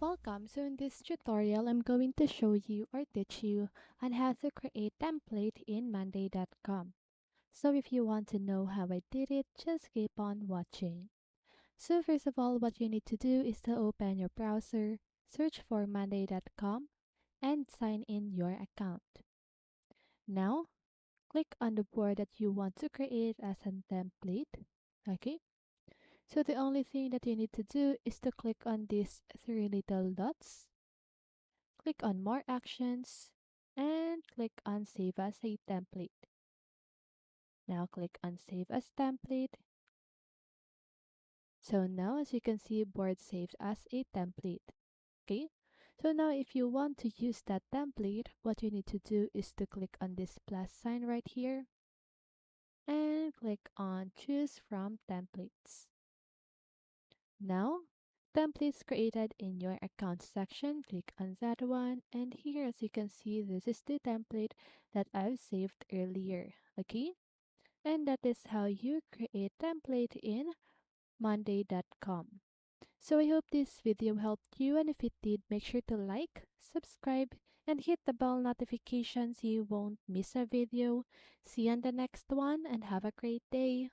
Welcome. So in this tutorial, I'm going to show you or teach you on how to create template in monday.com. So if you want to know how I did it, just keep on watching. So first of all, what you need to do is to open your browser, search for monday.com, and sign in your account. Now, click on the board that you want to create as a template. Okay. So the only thing that you need to do is to click on these three little dots. Click on More Actions and click on Save as a Template. Now click on Save as Template. So now as you can see, board saved as a template. Okay, so now if you want to use that template, what you need to do is to click on this plus sign right here and click on Choose from Templates. Now, templates created in your account section, click on that one, and here as you can see, this is the template that I've saved earlier. Okay, and that is how you create template in monday.com. So I hope this video helped you, and if it did, make sure to like, subscribe, and hit the bell notification so you won't miss a video. See you on the next one, and have a great day.